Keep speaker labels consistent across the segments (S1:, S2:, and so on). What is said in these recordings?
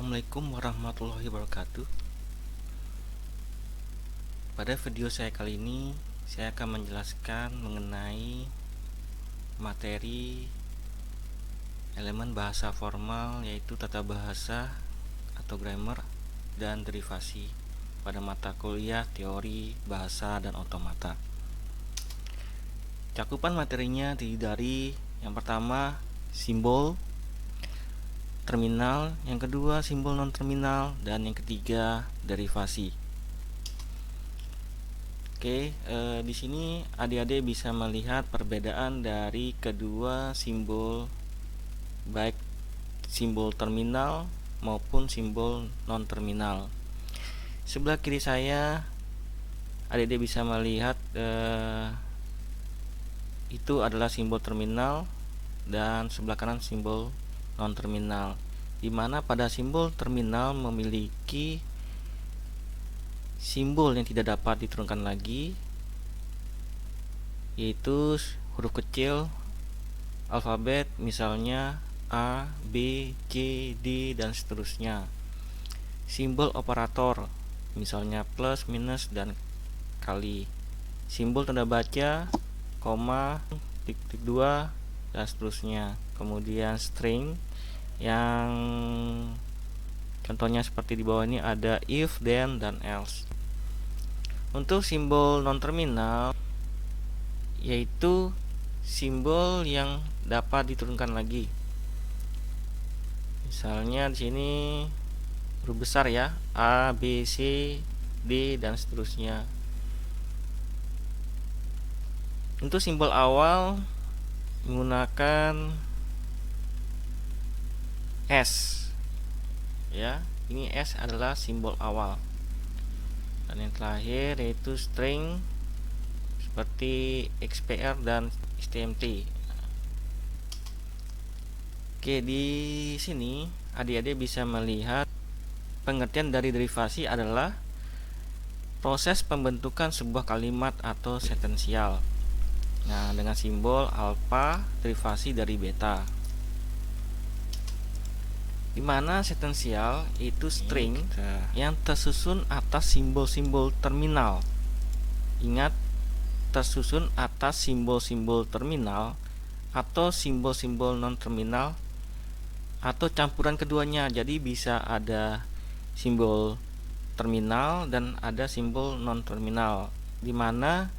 S1: Assalamualaikum warahmatullahi wabarakatuh. Pada video saya kali ini, saya akan menjelaskan mengenai materi elemen bahasa formal, yaitu tata bahasa atau grammar dan derivasi pada mata kuliah teori bahasa dan otomata. Cakupan materinya terdiri dari yang pertama simbol terminal, yang kedua simbol non terminal, dan yang ketiga derivasi. Oke, di sini adik-adik bisa melihat perbedaan dari kedua simbol, baik simbol terminal maupun simbol non terminal. Sebelah kiri saya adik-adik bisa melihat itu adalah simbol terminal, dan sebelah kanan simbol non terminal, di mana pada simbol terminal memiliki simbol yang tidak dapat diturunkan lagi, yaitu huruf kecil alfabet, misalnya A, B, C, D, dan seterusnya. Simbol operator, misalnya plus, minus, dan kali. Simbol tanda baca, koma, titik dua, dan seterusnya. Kemudian string yang contohnya seperti di bawah ini ada if, then, dan else. Untuk simbol non terminal, yaitu simbol yang dapat diturunkan lagi. Misalnya di sini huruf besar ya, A, B, C, D, dan seterusnya. Untuk simbol awal menggunakan S ya, ini S adalah simbol awal. Dan yang terakhir yaitu string seperti XPR dan STMT. Oke, di sini adik-adik bisa melihat pengertian dari derivasi adalah proses pembentukan sebuah kalimat atau sentensial. Nah, dengan simbol alfa derivasi dari beta, di mana sentensial itu string yang tersusun atas simbol-simbol terminal. Ingat, tersusun atas simbol-simbol terminal atau simbol-simbol non terminal atau campuran keduanya. Jadi bisa ada simbol terminal dan ada simbol non terminal, di mana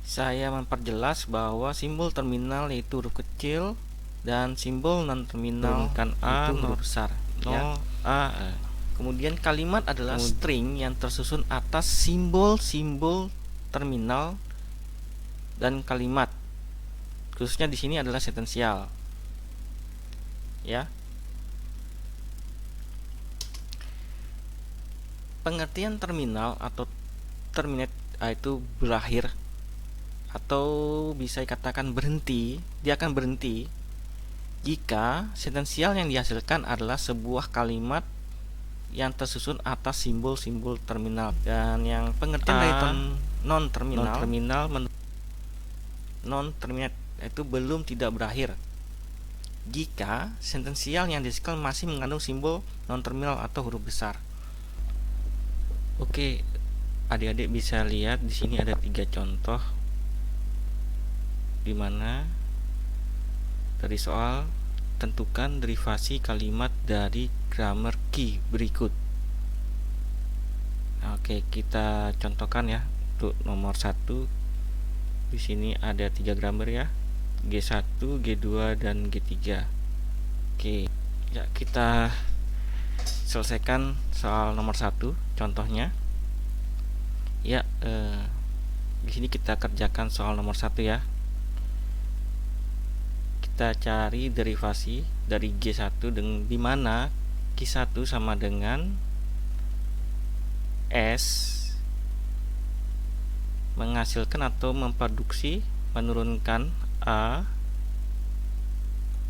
S1: saya memperjelas bahwa simbol terminal yaitu huruf kecil dan simbol non terminal kan A itu huruf besar ya, A. Kemudian kalimat adalah string yang tersusun atas simbol-simbol terminal dan kalimat. Khususnya di sini adalah sentensial ya. Pengertian terminal atau terminate itu berakhir atau bisa dikatakan berhenti. Dia akan berhenti jika sentensial yang dihasilkan adalah sebuah kalimat yang tersusun atas simbol-simbol terminal. Dan yang pengertian dari non terminal non terminate itu belum tidak berakhir jika sentensial yang dihasilkan masih mengandung simbol non terminal atau huruf besar. Oke, adik-adik bisa lihat di sini ada 3 contoh, di mana dari soal tentukan derivasi kalimat dari grammar key berikut. Oke, kita contohkan ya. Untuk nomor 1 di sini ada 3 grammar ya, G1, G2, dan G3. Oke, ya kita selesaikan soal nomor 1 contohnya. Ya, di sini kita kerjakan soal nomor 1 ya. Kita cari derivasi dari G1 di mana Q1 sama dengan S menghasilkan atau memproduksi menurunkan A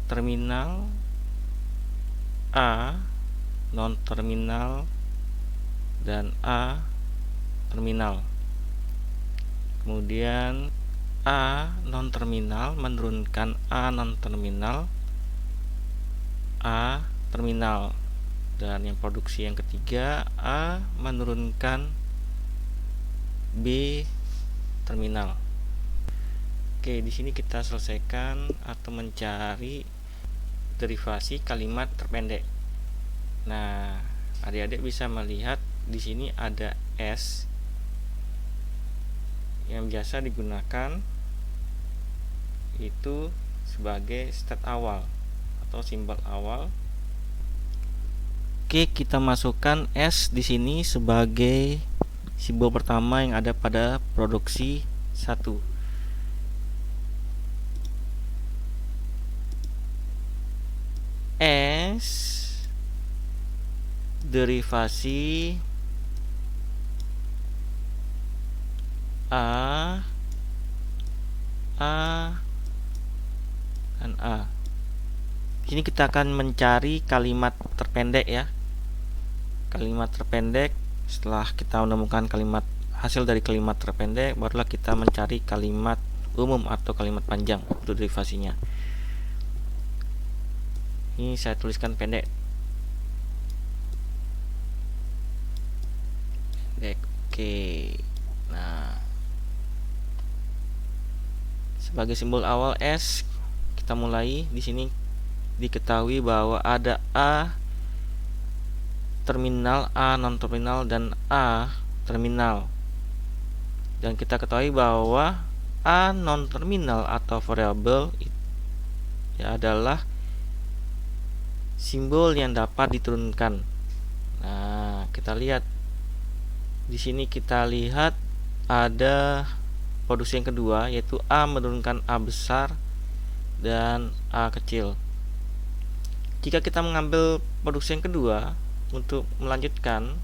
S1: terminal, A non terminal, dan A terminal. Kemudian A non terminal menurunkan A non terminal, A terminal. Dan yang produksi yang ketiga, A menurunkan B terminal. Oke, di sini kita selesaikan atau mencari derivasi kalimat terpendek. Nah, adik-adik bisa melihat di sini ada S yang biasa digunakan itu sebagai state awal atau simbol awal. Oke, kita masukkan S di sini sebagai simbol pertama yang ada pada produksi 1. S derivasi A dan A. Sini kita akan mencari kalimat terpendek ya. Kalimat terpendek, setelah kita menemukan kalimat hasil dari kalimat terpendek, barulah kita mencari kalimat umum atau kalimat panjang untuk derivasinya. Ini saya tuliskan pendek. Oke. Nah, sebagai simbol awal S, kita mulai di sini. Diketahui bahwa ada A terminal, A non terminal, dan A terminal. Dan kita ketahui bahwa A non terminal atau variabel ya adalah simbol yang dapat diturunkan. Nah, kita lihat di sini, kita lihat ada produksi yang kedua, yaitu A menurunkan A besar dan A kecil. Jika kita mengambil produksi yang kedua untuk melanjutkan,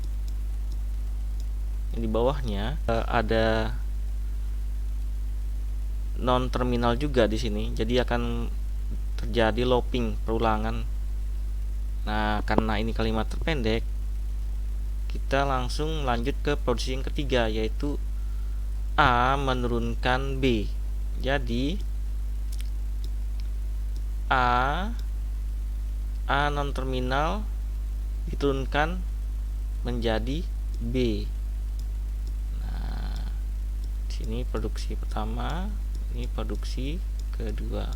S1: yang di bawahnya ada non terminal juga di sini, jadi akan terjadi looping, perulangan. Nah, karena ini kalimat terpendek, kita langsung lanjut ke produksi yang ketiga, yaitu A menurunkan B. Jadi A non terminal diturunkan menjadi B. Nah, di sini produksi pertama, ini produksi kedua.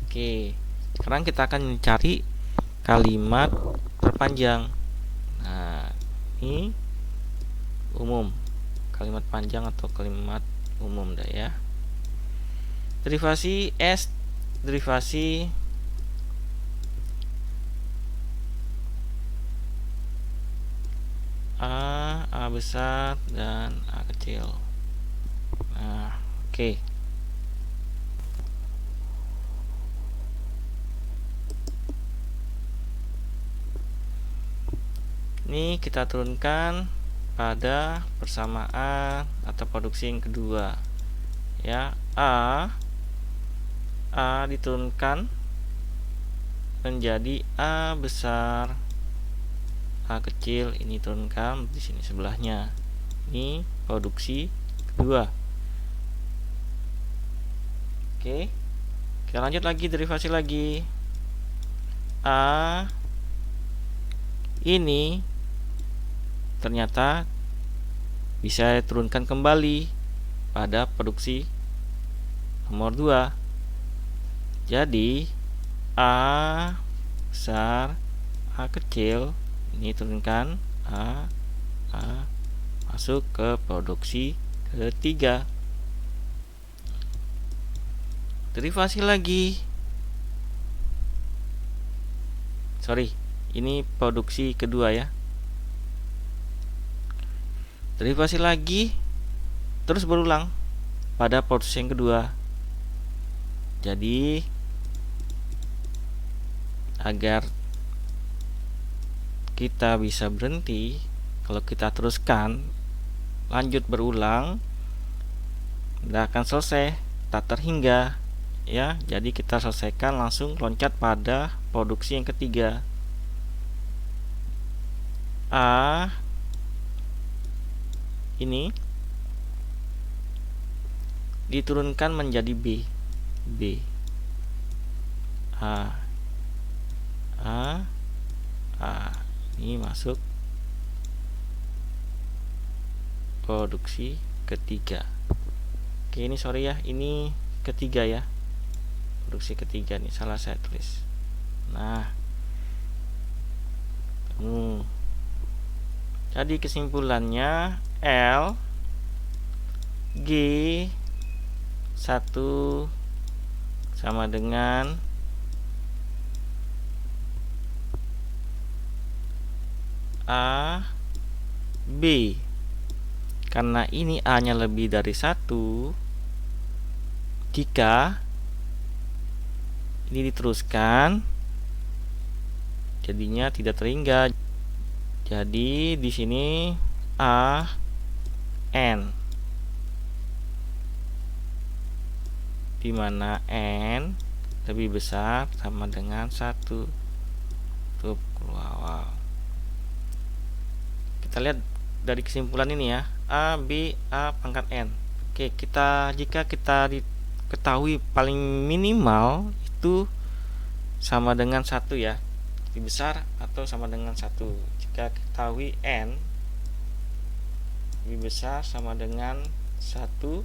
S1: Oke, sekarang kita akan mencari kalimat terpanjang. Nah, ini umum, kalimat panjang atau kalimat umum dah ya. Derivasi S, derivasi A besar dan A kecil. Nah, oke. Ini kita turunkan pada persamaan atau produksi yang kedua. Ya, A diturunkan menjadi A besar, A kecil, ini turunkan di sini sebelahnya. Ini produksi kedua. Oke. Kita lanjut lagi, derivasi lagi. A ini ternyata bisa turunkan kembali pada produksi nomor 2. Jadi A besar, A kecil, ini turunkan A masuk ke produksi ketiga. Derivasi lagi. Ini produksi kedua ya. Derivasi lagi terus berulang pada produksi yang kedua. Jadi agar kita bisa berhenti, kalau kita teruskan lanjut berulang, tidak akan selesai, tak terhingga ya. Jadi kita selesaikan langsung loncat pada produksi yang ketiga. A ini diturunkan menjadi B. Ini masuk produksi ketiga. Oke, ini sorry ya, ini ketiga ya, produksi ketiga nih, salah saya tulis. Nah, jadi kesimpulannya L G 1 sama dengan A B. Karena ini A nya lebih dari 1, jika ini diteruskan jadinya tidak terhingga. Jadi di sini A N, di mana N lebih besar sama dengan 1. Tuh, wow. Kita lihat dari kesimpulan ini ya, A B A pangkat N. Oke, jika kita diketahui paling minimal itu sama dengan 1 ya, lebih besar atau sama dengan 1. Jika ketahui N lebih besar sama dengan 1,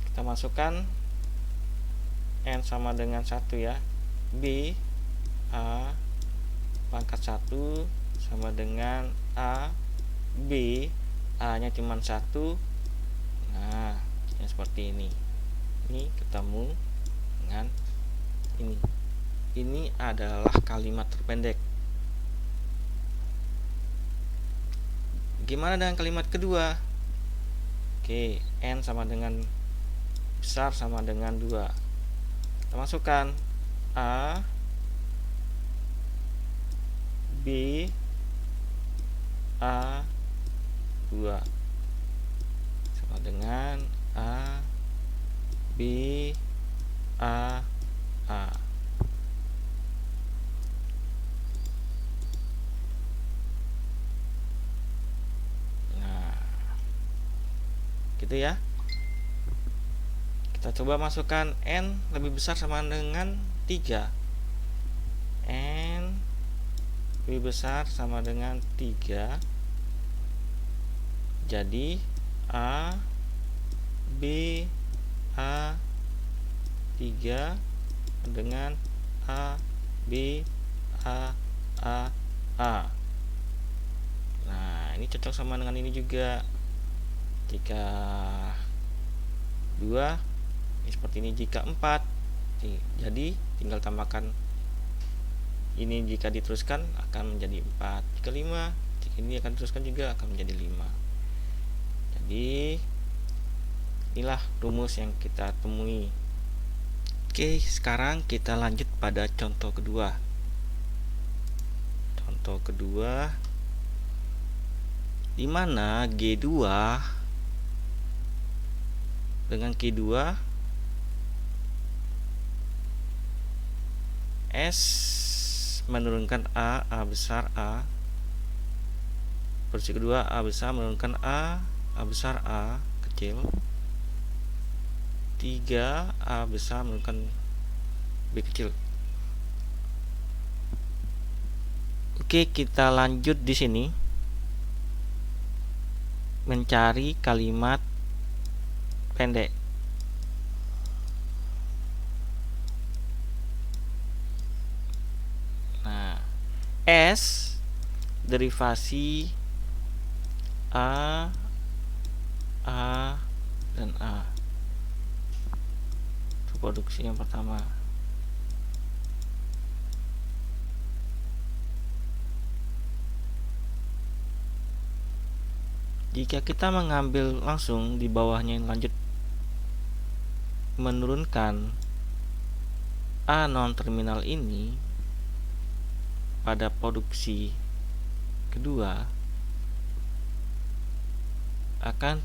S1: kita masukkan N sama dengan 1 ya, B A pangkat 1 sama dengan A B, A nya cuma 1. Nah, yang seperti ini ketemu dengan ini adalah kalimat terpendek. Gimana dengan kalimat kedua? Oke, N sama dengan besar sama dengan 2. Kita masukkan A B A 2 sama dengan A B A A. Nah, gitu ya. Kita coba masukkan N lebih besar sama dengan 3. N lebih besar sama dengan 3. Jadi A B A 3 dengan A B A A A. Nah, ini cocok sama dengan ini juga. Jika 2 ini seperti ini, jika 4 jadi tinggal tambahkan ini, jika diteruskan akan menjadi 4. Jika 5, jika ini akan diteruskan juga akan menjadi 5. Jadi inilah rumus yang kita temui. Oke, sekarang kita lanjut pada contoh kedua. Contoh kedua, di mana G2 dengan Q2 S menurunkan A besar A. Produksi kedua A besar menurunkan A besar A kecil. 3 A besar menurunkan B kecil. Oke, kita lanjut di sini mencari kalimat pendek. Nah, S derivasi A dan A. Itu produksi yang pertama. Jika kita mengambil langsung di bawahnya yang lanjut menurunkan A non terminal ini pada produksi kedua, akan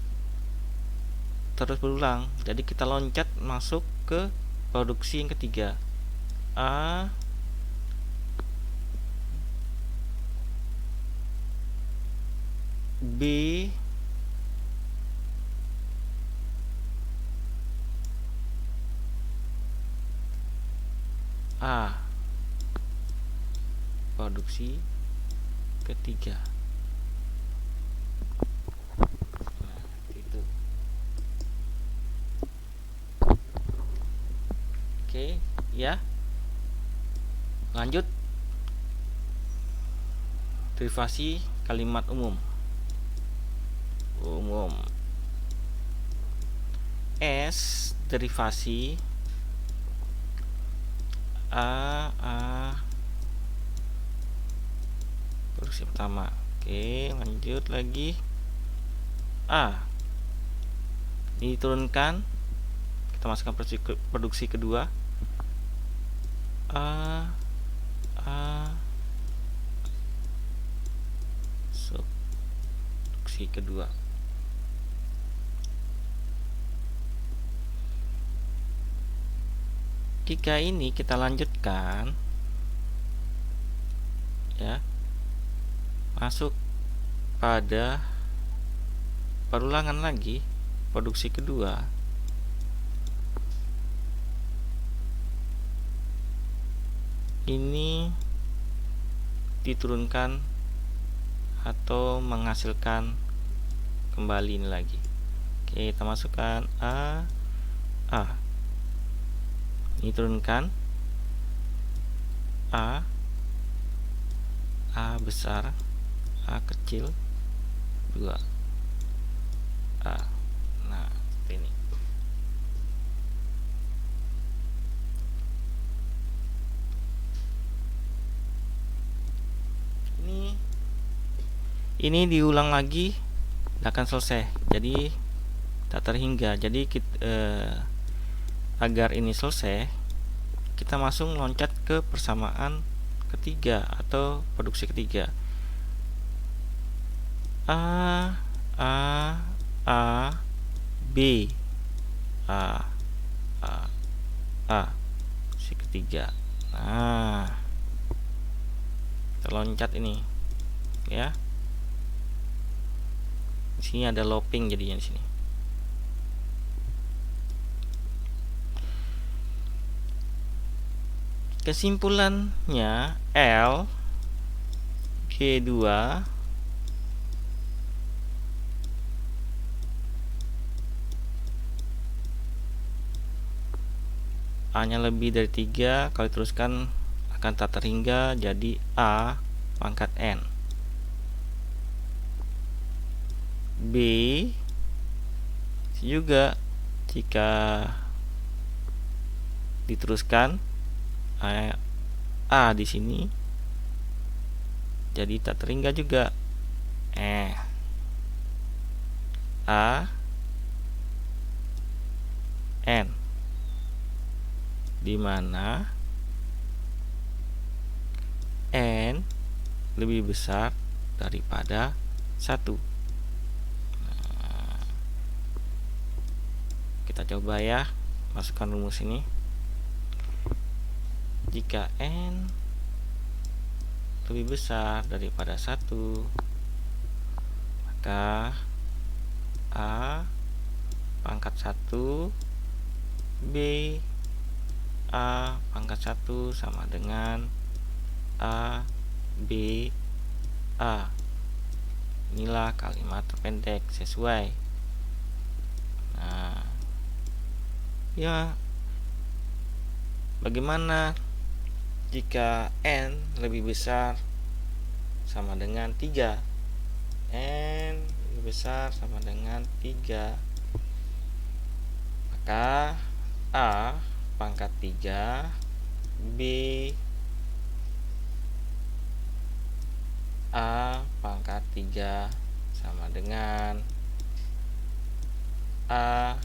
S1: terus berulang. Jadi kita loncat masuk ke produksi yang ketiga, A B A. produksi ketiga. Nah, itu. Oke, ya. Lanjut. Derivasi kalimat umum. S derivasi produksi pertama. Oke, lanjut lagi. Diturunkan, kita masukkan produksi kedua. Produksi kedua. Jika ini kita lanjutkan, ya, masuk pada perulangan lagi, produksi kedua, ini diturunkan atau menghasilkan kembali ini lagi. Oke, kita masukkan ini turunkan A besar, A kecil 2 nah, seperti ini. Ini diulang lagi, tidak akan selesai, jadi tak terhingga. Jadi agar ini selesai, kita langsung loncat ke persamaan ketiga atau produksi ketiga. B produksi ketiga. Nah, kita loncat ini, ya. Di sini ada looping jadinya di sini. Kesimpulannya L G2 A-nya lebih dari 3, kalau diteruskan akan tak terhingga, jadi A pangkat N. B juga jika diteruskan A di sini jadi tak terhingga juga, A N, di mana N lebih besar daripada 1. Kita coba ya, masukkan rumus ini. Jika N lebih besar daripada 1, maka A pangkat 1 B A pangkat 1 sama dengan A B A. Inilah kalimat terpendek sesuai. Nah, ya, bagaimana jika N lebih besar sama dengan 3? N lebih besar sama dengan 3, maka A pangkat 3 B A pangkat 3 sama dengan A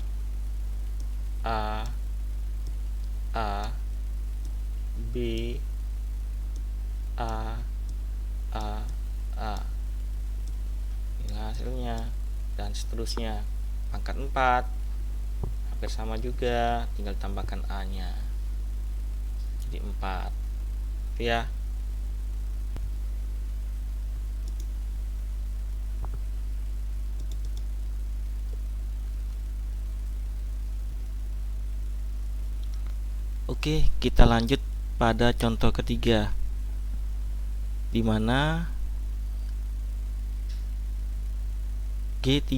S1: B A. Inilah hasilnya, dan seterusnya. Pangkat 4 hampir sama juga, tinggal tambahkan A nya jadi 4, ya. Oke, kita lanjut pada contoh ketiga. dimana G3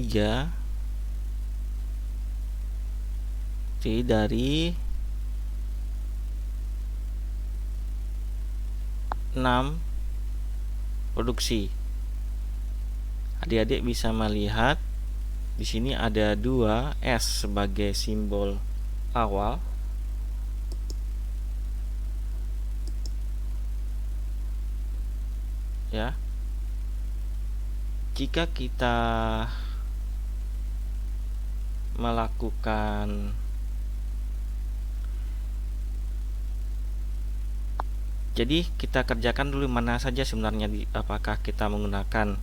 S1: dari 6 produksi. Adik-adik bisa melihat di sini ada 2 S sebagai simbol awal. Ya. Jika kita melakukan jadi kita kerjakan dulu mana saja sebenarnya, apakah kita menggunakan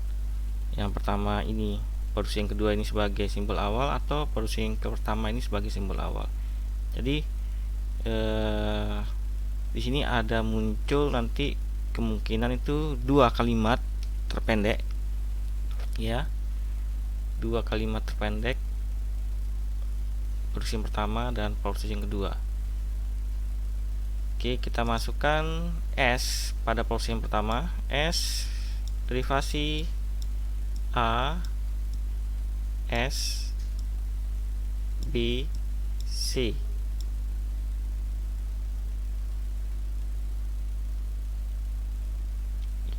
S1: yang pertama ini, produksi yang kedua ini sebagai simbol awal, atau produksi yang pertama ini sebagai simbol awal. Jadi di sini ada muncul nanti kemungkinan itu 2 kalimat terpendek, ya, 2 kalimat terpendek, produksi yang pertama dan produksi yang kedua. Oke, kita masukkan S pada produksi yang pertama. S derivasi A S B C.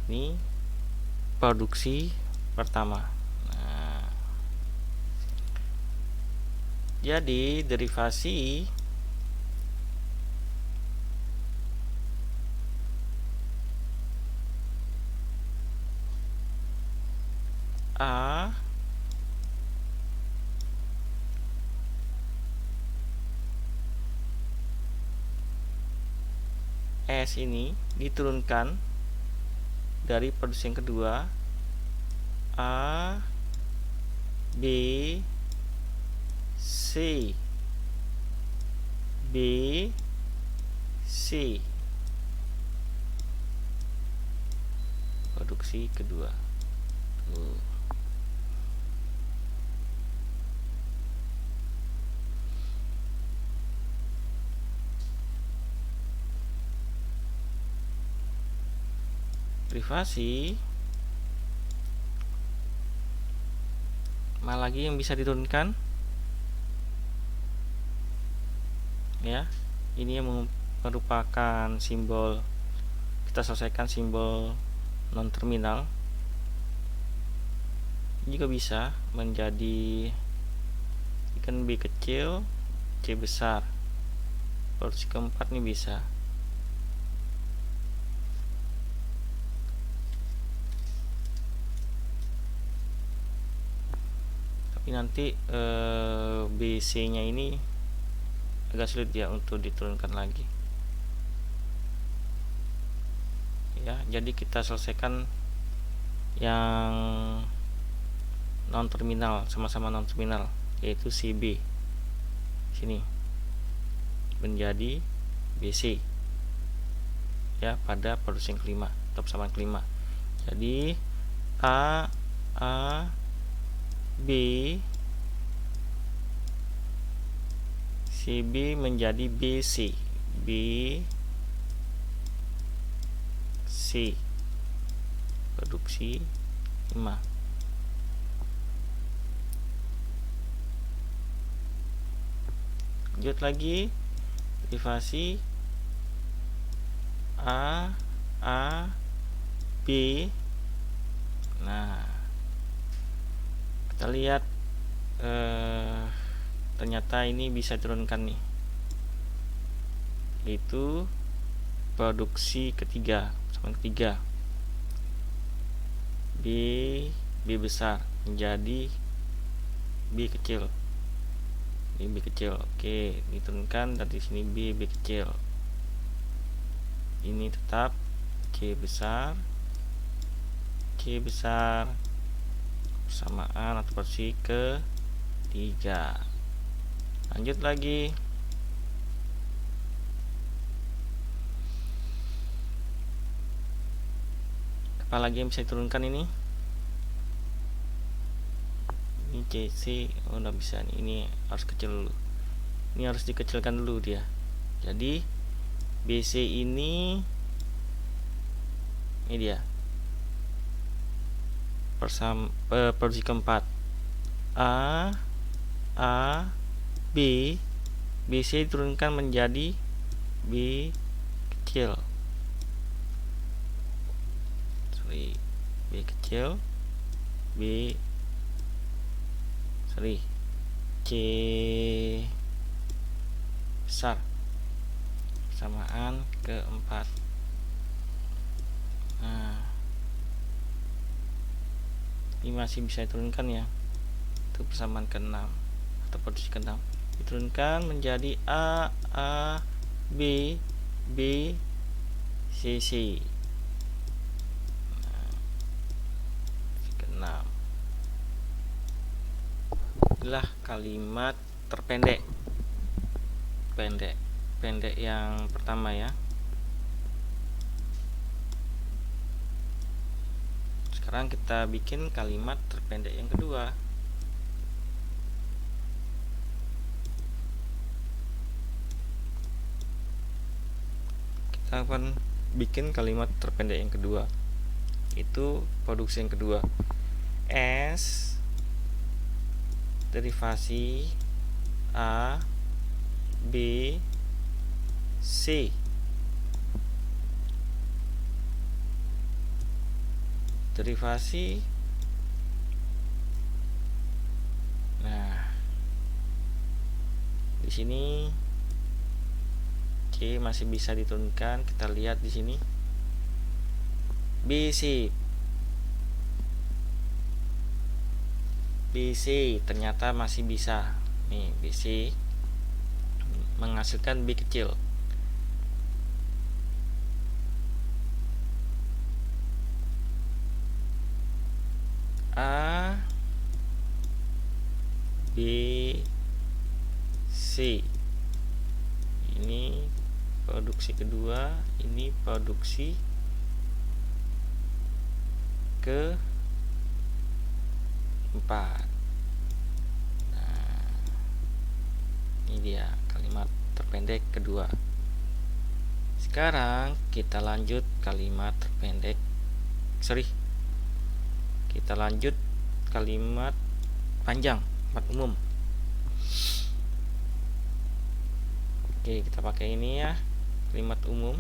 S1: Ini produksi pertama. Nah, jadi derivasi A S ini diturunkan dari produksi yang kedua A B C B C, produksi kedua. Privasi mana lagi yang bisa diturunkan, ya. Ini yang merupakan simbol, kita selesaikan simbol non terminal. Ini juga bisa menjadi ikan B kecil C besar. Produksi keempat ini bisa. Nanti BC nya ini agak sulit ya untuk diturunkan lagi, ya. Jadi kita selesaikan yang non terminal, sama-sama non terminal, yaitu CB sini menjadi BC, ya, pada produksi yang kelima atau persamaan kelima. Jadi A B CB menjadi BC produksi 5. Lanjut lagi, derivasi A B. Nah, kita lihat ternyata ini bisa turunkan nih, itu produksi ketiga, sama ketiga, B besar menjadi B kecil. Oke, diturunkan dari sini B kecil. Ini tetap C besar persamaan atau produksi ketiga. Lanjut lagi, apa lagi yang bisa diturunkan ini? Ini CC, udah bisa nih. Ini harus kecil dulu, ini harus dikecilkan dulu dia. Jadi BC ini dia produksi keempat A B BC diturunkan menjadi B kecil, B kecil, C besar, persamaan keempat. Nah, ini masih bisa diturunkan ya, itu persamaan ke-6 atau produksi ke-6 diturunkan menjadi A B C. Nah, ke-6. Inilah kalimat terpendek pendek yang pertama ya. Sekarang kita bikin kalimat terpendek yang kedua. Kita akan bikin kalimat terpendek yang kedua, itu produksi yang kedua. S derivasi A B C derivasi. Nah, di sini C masih bisa diturunkan. Kita lihat di sini BC ternyata masih bisa. Nih, BC menghasilkan B kecil. A B C ini produksi kedua, ini produksi keempat. Nah, ini dia kalimat terpendek kedua. Sekarang kita lanjut kalimat terpendek. Kita lanjut kalimat panjang, kalimat umum. Oke, kita pakai ini ya, kalimat umum.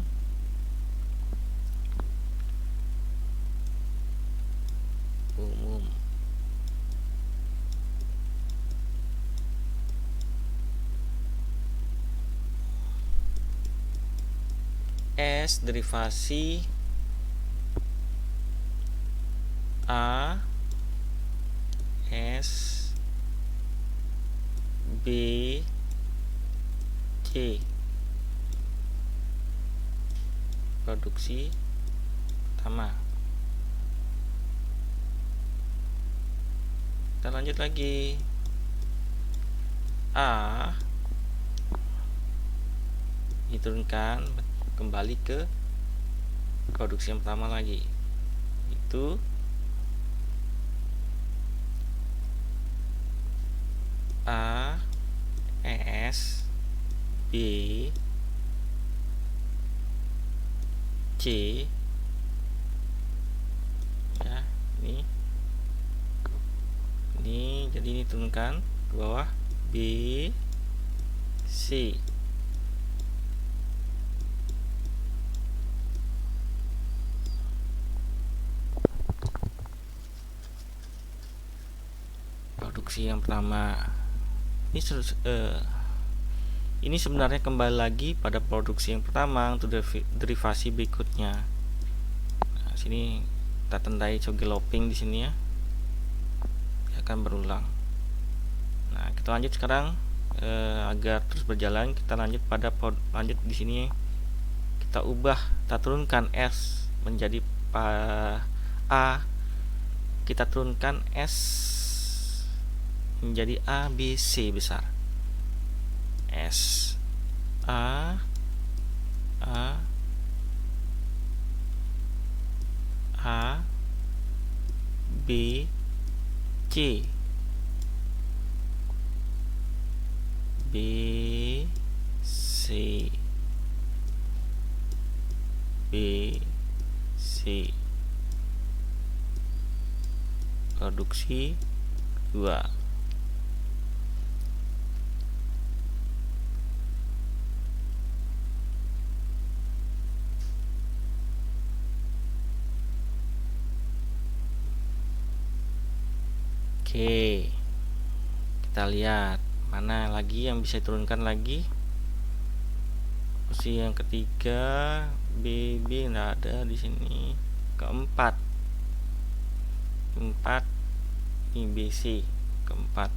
S1: S derivasi A S B C produksi pertama. Kita lanjut lagi. A diturunkan kembali ke produksi yang pertama lagi, itu A S B C ya. Ini jadi ini turunkan ke bawah B C. Produksi yang pertama ini sebenarnya kembali lagi pada produksi yang pertama untuk derivasi berikutnya. Nah, sini kita tandai toggle looping di sini ya, akan berulang. Nah, kita lanjut sekarang agar terus berjalan. Kita lanjut lanjut di sini. Kita turunkan S menjadi A. Kita turunkan S menjadi A B C besar. S A B C B C B C. produksi 2. Oke, kita lihat mana lagi yang bisa diturunkan lagi. Posisi yang ketiga, BB nggak ada di sini. Keempat ini BC keempat.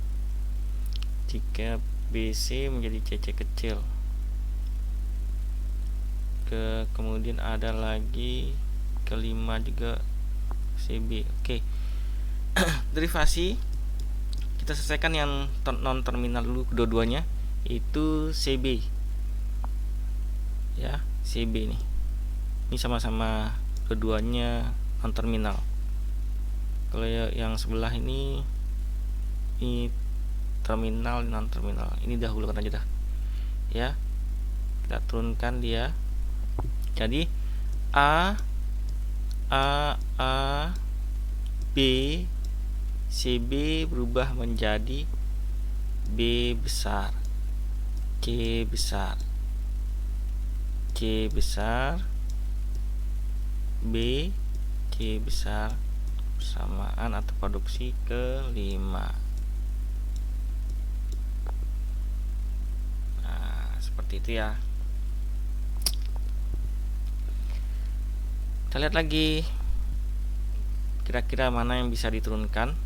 S1: Jika BC menjadi CC kecil, kemudian ada lagi kelima juga CB. Oke. Derivasi kita selesaikan yang non terminal dulu, kedua-duanya itu CB ya, CB nih. Ini sama-sama keduanya non terminal. Kalau yang sebelah ini terminal, non terminal. Ini dahulukan aja dah ya. Kita turunkan dia. Jadi B CB berubah menjadi B besar, C besar, C besar, B, C besar, persamaan atau produksi kelima. Nah, seperti itu ya. Kita lihat lagi kira-kira mana yang bisa diturunkan.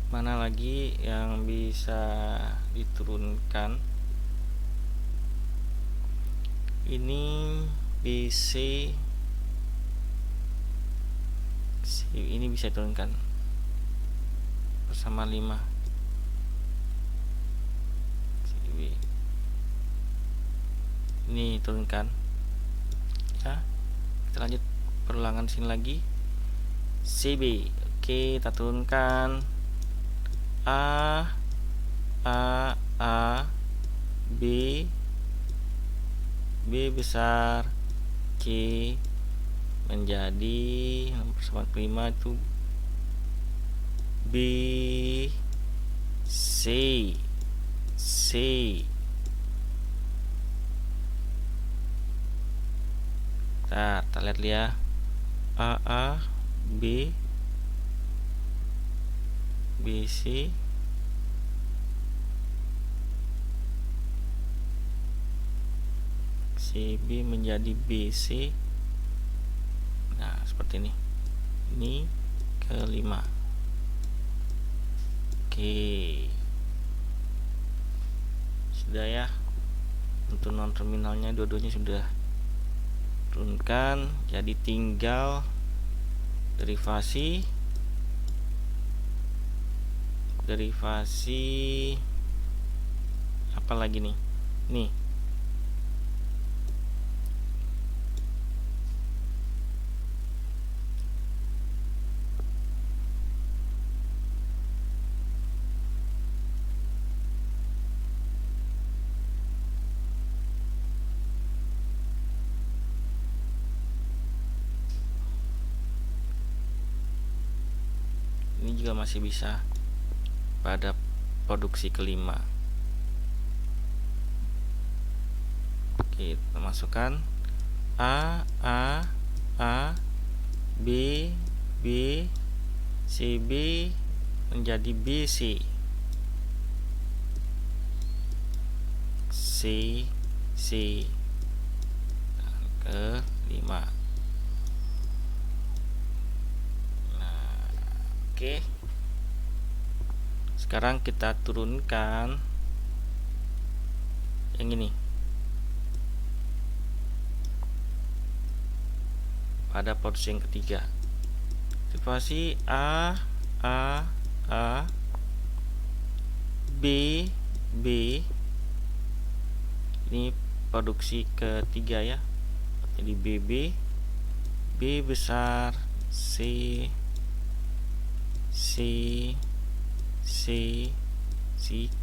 S1: Mana lagi yang bisa diturunkan. Ini BC, ini bisa diturunkan bersama 5 CB. Ini turunkan ya. Kita lanjut perulangan sini lagi. CB. Oke, kita turunkan A B besar, C menjadi persamaan kelima itu B C. Kita lihat ya. B BC CB menjadi BC. Nah, seperti ini. Ini kelima. Oke. Sudah ya. Untuk non terminalnya dua-duanya sudah turunkan. Jadi tinggal derivasi apa lagi nih? Nih. Ini juga masih bisa pada produksi kelima. Oke, kita masukkan A B CB menjadi BC, C dan kelima. Nah, oke. Sekarang kita turunkan yang ini pada posisi yang ketiga. Derivasi A B ini produksi ketiga ya. Jadi B besar, C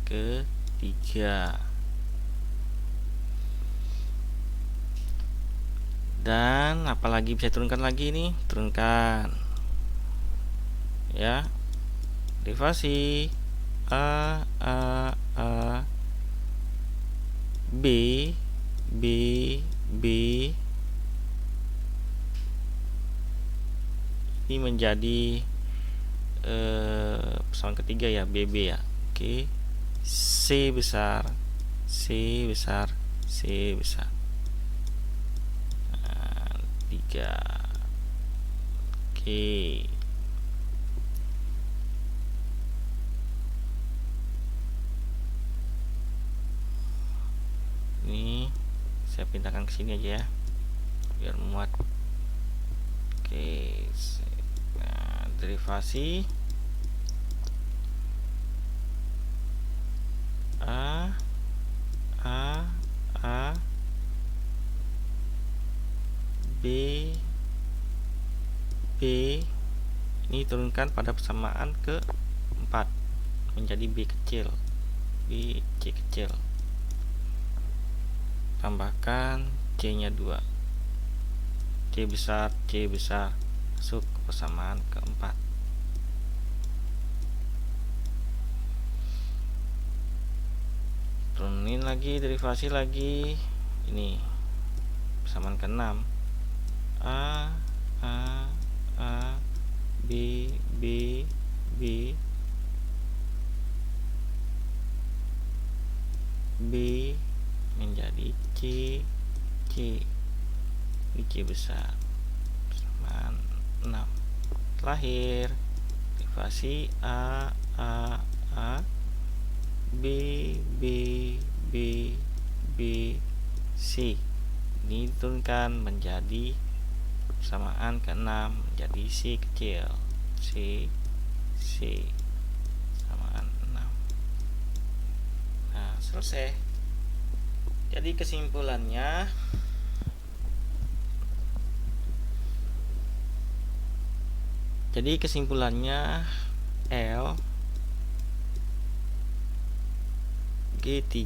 S1: ketiga. Dan apalagi bisa turunkan lagi nih, turunkan ya, derivasi A B B B ini menjadi persamaan ketiga ya, BB ya. Oke, C besar C besar C besar 3. Oke, ini saya pindahkan ke sini aja ya biar muat. Oke, nah, derivasi A B ini turunkan pada persamaan ke-4 menjadi B kecil, B C kecil, tambahkan C nya 2, C besar masuk ke persamaan ke-4. Turunin lagi, derivasi lagi, ini persamaan ke-6, A B menjadi C ini C besar persamaan 6. Terakhir derivasi A B C ini diturunkan menjadi persamaan ke-6 menjadi C kecil, C samaan 6. Nah, selesai. Jadi kesimpulannya, L G3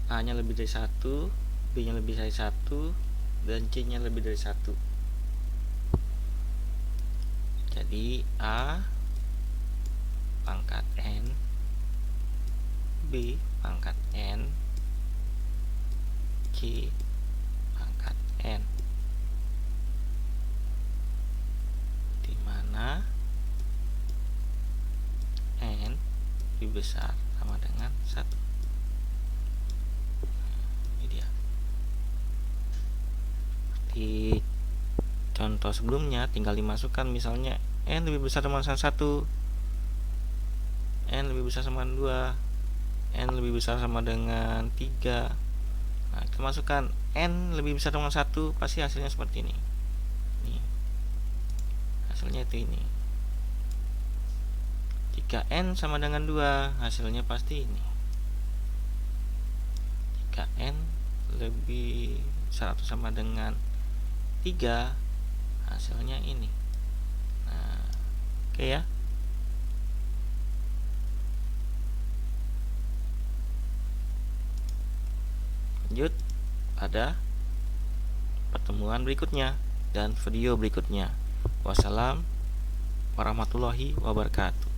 S1: A nya lebih dari 1, B nya lebih dari 1, dan C nya lebih dari 1. Jadi A pangkat N, B pangkat N, C pangkat N, di mana N lebih besar sama dengan 1. Ini dia. Di contoh sebelumnya tinggal dimasukkan, misalnya N lebih besar sama dengan 1, N lebih besar sama dengan 2, N lebih besar sama dengan 3. Nah, kita masukkan N lebih besar dengan 1, pasti hasilnya seperti ini. Nih, hasilnya itu ini. Jika N sama dengan 2, hasilnya pasti ini. Jika N lebih besar atau sama dengan 3, hasilnya ini. Nah, oke ya. Lanjut pada pertemuan berikutnya dan video berikutnya. Wassalam warahmatullahi wabarakatuh.